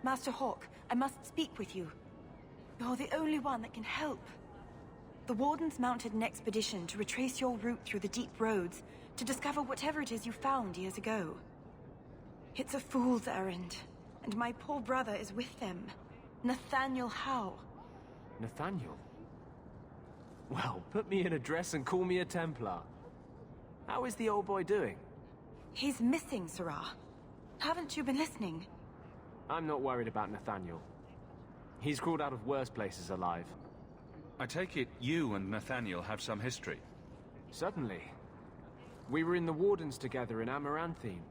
Master Hawk, I must speak with you. You're the only one that can help. The Wardens mounted an expedition to retrace your route through the deep roads to discover whatever it is you found years ago. It's a fool's errand, and my poor brother is with them. Nathaniel Howe. Nathaniel? Well, put me in a dress and call me a Templar. How is the old boy doing? He's missing, Sirrah. Haven't you been listening? I'm not worried about Nathaniel. He's crawled out of worse places alive. I take it you and Nathaniel have some history? Certainly. We were in the Wardens together in Amaranthine.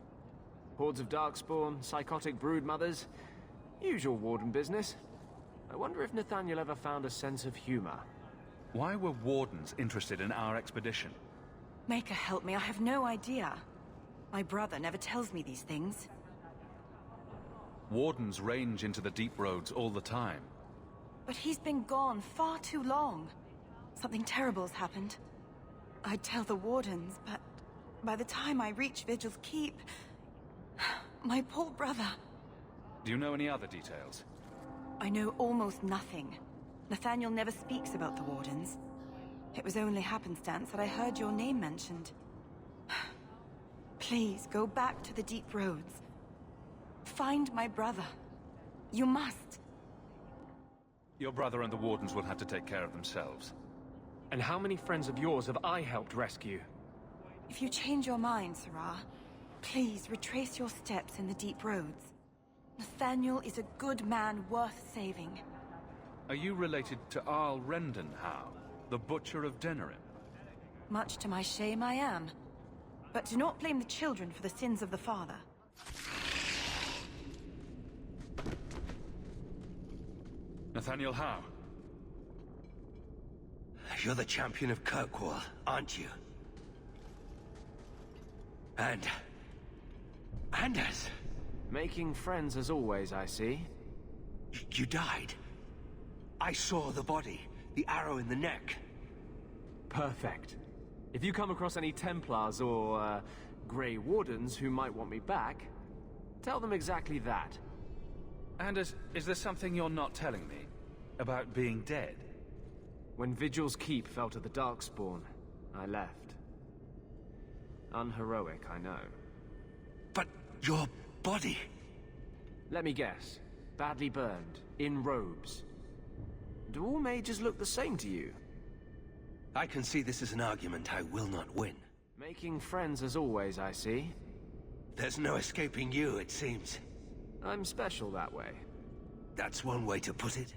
Hordes of Darkspawn, psychotic broodmothers. Usual Warden business. I wonder if Nathaniel ever found a sense of humor. Why were Wardens interested in our expedition? Maker help me, I have no idea. My brother never tells me these things. Wardens range into the deep roads all the time. But he's been gone far too long. Something terrible has happened. I'd tell the Wardens, but by the time I reach Vigil's Keep... my poor brother... Do you know any other details? I know almost nothing. Nathaniel never speaks about the Wardens. It was only happenstance that I heard your name mentioned. Please, go back to the deep roads. Find my brother. You must. Your brother and the Wardens will have to take care of themselves. And how many friends of yours have I helped rescue? If you change your mind, Sirrah, please retrace your steps in the deep roads. Nathaniel is a good man worth saving. Are you related to Arl Rendon, Howe, the Butcher of Denerim? Much to my shame, I am. But do not blame the children for the sins of the father. Nathaniel Howe. You're the champion of Kirkwall, aren't you? And Anders. Making friends as always, I see. You died. I saw the body, the arrow in the neck. Perfect. If you come across any Templars or, Grey Wardens who might want me back, tell them exactly that. Anders, is there something you're not telling me? About being dead? When Vigil's Keep fell to the Darkspawn, I left. Unheroic, I know. But your body... Let me guess. Badly burned, in robes. Do all mages look the same to you? I can see this is an argument I will not win. Making friends as always, I see. There's no escaping you, it seems. I'm special that way. That's one way to put it.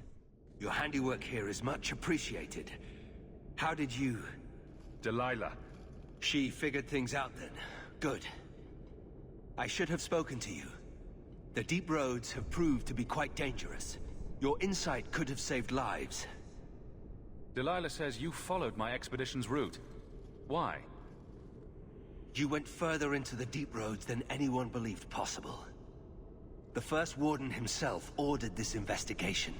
Your handiwork here is much appreciated. How did you... Delilah. She figured things out then. Good. I should have spoken to you. The deep roads have proved to be quite dangerous. Your insight could have saved lives. Delilah says you followed my expedition's route. Why? You went further into the deep roads than anyone believed possible. The first Warden himself ordered this investigation.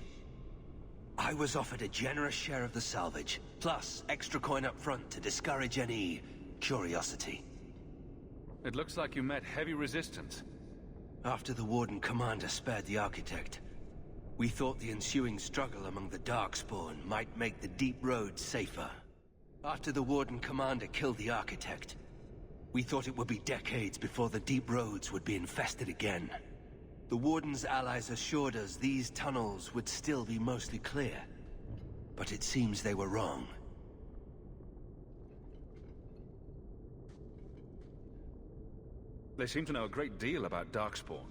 I was offered a generous share of the salvage, plus extra coin up front to discourage any curiosity. It looks like you met heavy resistance. After the Warden Commander spared the Architect, we thought the ensuing struggle among the Darkspawn might make the deep roads safer. After the Warden Commander killed the Architect, we thought it would be decades before the deep roads would be infested again. The Warden's allies assured us these tunnels would still be mostly clear, but it seems they were wrong. They seem to know a great deal about Darkspawn.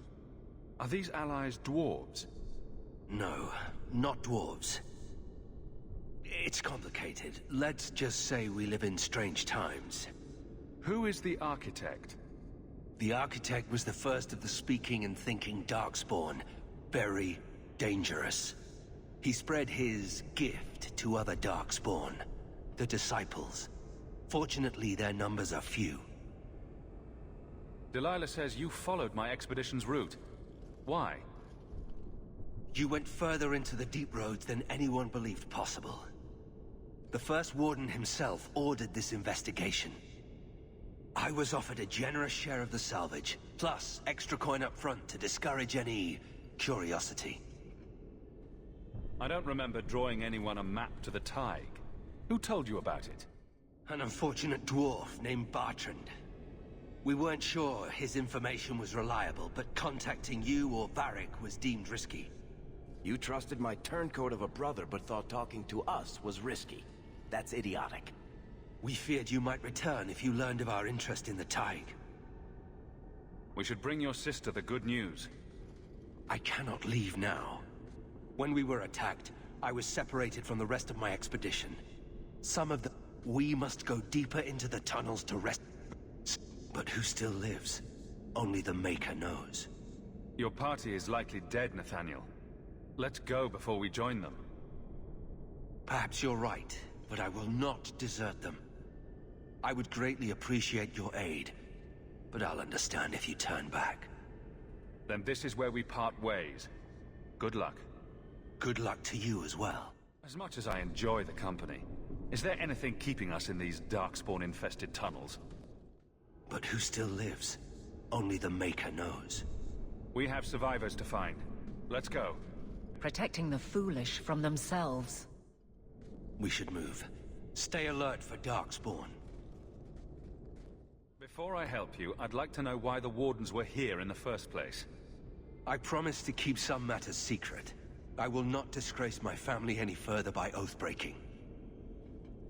Are these allies dwarves? No, not dwarves. It's complicated. Let's just say we live in strange times. Who is the Architect? The Architect was the first of the speaking and thinking Darkspawn. Very dangerous. He spread his gift to other Darkspawn, the Disciples. Fortunately, their numbers are few. Delilah says you followed my expedition's route. Why? You went further into the deep roads than anyone believed possible. The first Warden himself ordered this investigation. I was offered a generous share of the salvage, plus extra coin up front to discourage any curiosity. I don't remember drawing anyone a map to the Tig. Who told you about it? An unfortunate dwarf named Bartrand. We weren't sure his information was reliable, but contacting you or Varric was deemed risky. You trusted my turncoat of a brother, but thought talking to us was risky. That's idiotic. We feared you might return if you learned of our interest in the Tig. We should bring your sister the good news. I cannot leave now. When we were attacked, I was separated from the rest of my expedition. We must go deeper into the tunnels to rest. But who still lives? Only the Maker knows. Your party is likely dead, Nathaniel. Let's go before we join them. Perhaps you're right, but I will not desert them. I would greatly appreciate your aid, but I'll understand if you turn back. Then this is where we part ways. Good luck. Good luck to you as well. As much as I enjoy the company, is there anything keeping us in these Darkspawn-infested tunnels? But who still lives? Only the Maker knows. We have survivors to find. Let's go. Protecting the foolish from themselves. We should move. Stay alert for Darkspawn. Before I help you, I'd like to know why the Wardens were here in the first place. I promise to keep some matters secret. I will not disgrace my family any further by oath-breaking.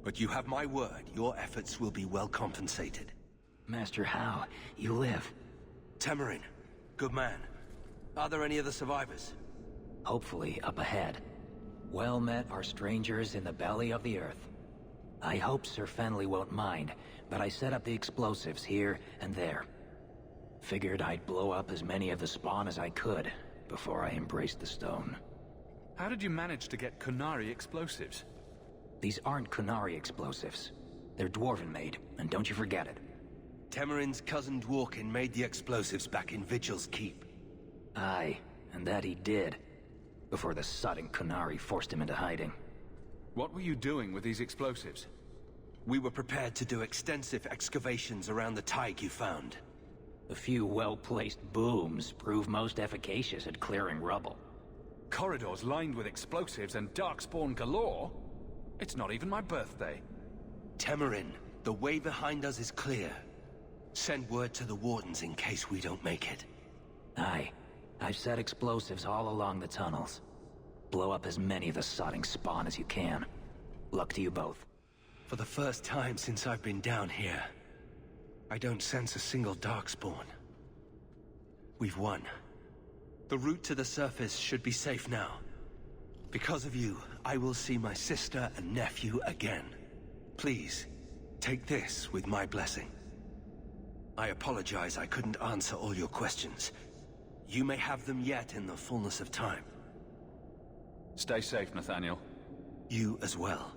But you have my word, your efforts will be well compensated. Master Howe, you live. Temerin, good man. Are there any other survivors? Hopefully up ahead. Well met are strangers in the belly of the earth. I hope Sir Fenley won't mind, but I set up the explosives here and there. Figured I'd blow up as many of the spawn as I could before I embraced the stone. How did you manage to get Kunari explosives? These aren't Kunari explosives. They're Dwarven-made, and don't you forget it. Temerin's cousin Dworkin made the explosives back in Vigil's Keep. Aye, and that he did. Before the sudden Kunari forced him into hiding. What were you doing with these explosives? We were prepared to do extensive excavations around the Tig you found. A few well-placed booms prove most efficacious at clearing rubble. Corridors lined with explosives and Darkspawn galore? It's not even my birthday. Temerin, the way behind us is clear. Send word to the Wardens in case we don't make it. Aye. I've set explosives all along the tunnels. Blow up as many of the sodding spawn as you can. Luck to you both. For the first time since I've been down here, I don't sense a single Darkspawn. We've won. The route to the surface should be safe now. Because of you, I will see my sister and nephew again. Please, take this with my blessing. I apologize I couldn't answer all your questions. You may have them yet in the fullness of time. Stay safe, Nathaniel. You as well.